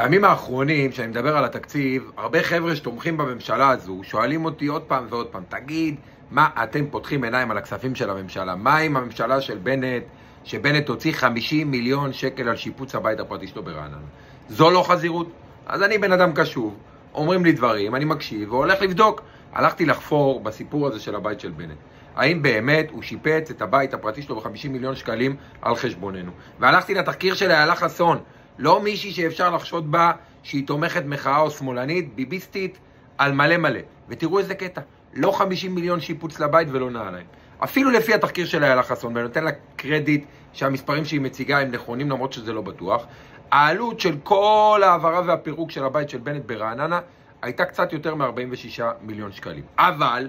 בימים האחרונים, כשאני מדבר על התקציב, הרבה חבר'ה שתומכים בממשלה הזו שואלים אותי עוד פעם ועוד פעם, תגיד, מה אתם פותחים עיניים על הכספים של הממשלה? מה עם הממשלה של בנט, שבנט הוציא 50 מיליון שקל על שיפוץ הבית הפרטי שלו ברעננה? זו לא חזירות? אז אני בן אדם קשוב, אומרים לי דברים, אני מקשיב והולך לבדוק. הלכתי לחפור בסיפור הזה של הבית של בנט. האם באמת הוא שיפץ את הבית הפרטי שלו ב-50 מיליון שקלים על חשבוננו? והלכתי לתחקיר של איילה חסון, לא מישהי שאפשר לחשוד בה שהיא תומכת מחאה או שמאלנית, ביביסטית, על מלא מלא. ותראו איזה קטע, לא 50 מיליון שיפוץ לבית ולא נעליים. אפילו לפי התחקיר של איילה חסון, ואני נותן לה קרדיט שהמספרים שהיא מציגה הם נכונים למרות שזה לא בטוח, העלות של כל העברה והפירוק של הבית של בנט ברעננה הייתה קצת יותר מ-46 מיליון שקלים. אבל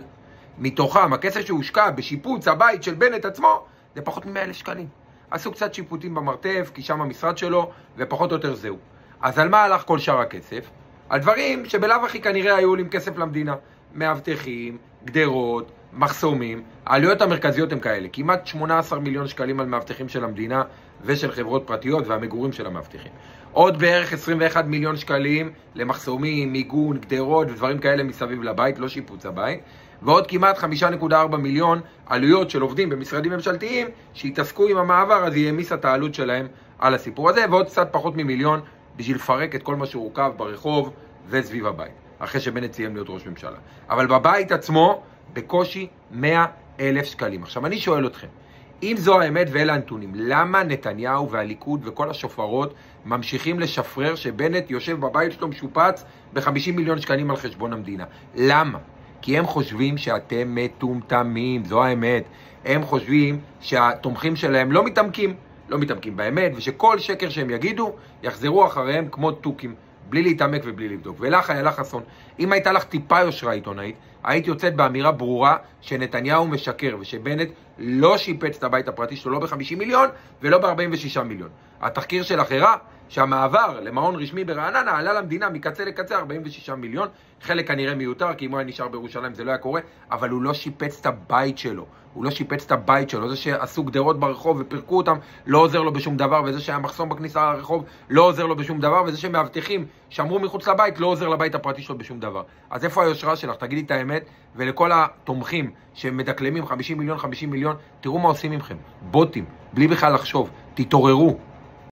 מתוכם הכסף שהושקע בשיפוץ הבית של בנט עצמו זה פחות מ-100,000 שקלים. עשו קצת שיפוטים במרתף, כי שם המשרד שלו, ופחות או יותר זהו. אז על מה הלך כל שאר הכסף? על דברים שבלאו הכי כנראה היו עולים כסף למדינה. מאבטחים, גדרות, מחסומים. העלויות המרכזיות הן כאלה. כמעט 18 מיליון שקלים על מאבטחים של המדינה ושל חברות פרטיות והמגורים של המאבטחים. עוד בערך 21 מיליון שקלים למחסומים, מיגון, גדרות ודברים כאלה מסביב לבית, לא שיפוץ הבית. ועוד כמעט 5.4 מיליון עלויות של עובדים במשרדים ממשלתיים שהתעסקו עם המעבר, אז היא העמיסה את העלות שלהם על הסיפור הזה, ועוד קצת פחות ממיליון בשביל לפרק את כל מה שהורכב ברחוב וסביב הבית, אחרי שבנט סיים להיות ראש ממשלה. אבל בבית עצמו בקושי 100,000 שקלים. עכשיו אני שואל אתכם, אם זו האמת ואלה הנתונים, למה נתניהו והליכוד וכל השופרות ממשיכים לשפרר שבנט יושב בבית שלו משופץ ב-50 מיליון שקלים על חשבון המדינה? למה? כי הם חושבים שאתם מטומטמים, זו האמת. הם חושבים שהתומכים שלהם לא מתעמקים באמת, ושכל שקר שהם יגידו, יחזרו אחריהם כמו טוקים, בלי להתעמק ובלי לבדוק. ולך, איילה חסון, אם הייתה לך טיפה יושרה עיתונאית, היית יוצאת באמירה ברורה שנתניהו משקר, ושבנט לא שיפץ את הבית הפרטי שלו, לא ב-50 מיליון ולא ב-46 מיליון. התחקיר שלך הראה שהמעבר למעון רשמי ברעננה עלה למדינה מקצה לקצה 46 מיליון, חלק כנראה מיותר, כי אם הוא היה נשאר בירושלים זה לא היה קורה, אבל הוא לא שיפץ את הבית שלו. זה שעשו גדרות ברחוב ופרקו אותם לא עוזר לו בשום דבר, וזה שהיה מחסום בכניסה לרחוב לא עוזר לו בשום דבר, וזה שמאבטחים שמרו מחוץ לבית לא עוזר לבית הפרטי שלו בשום דבר. אז איפה היושרה שלך? תגידי את האמת. ולכל התומכים שמדקלמים 50 מיליון, תראו מה עושים ממכם. בוטים, בלי בכלל לחשוב, תתעוררו.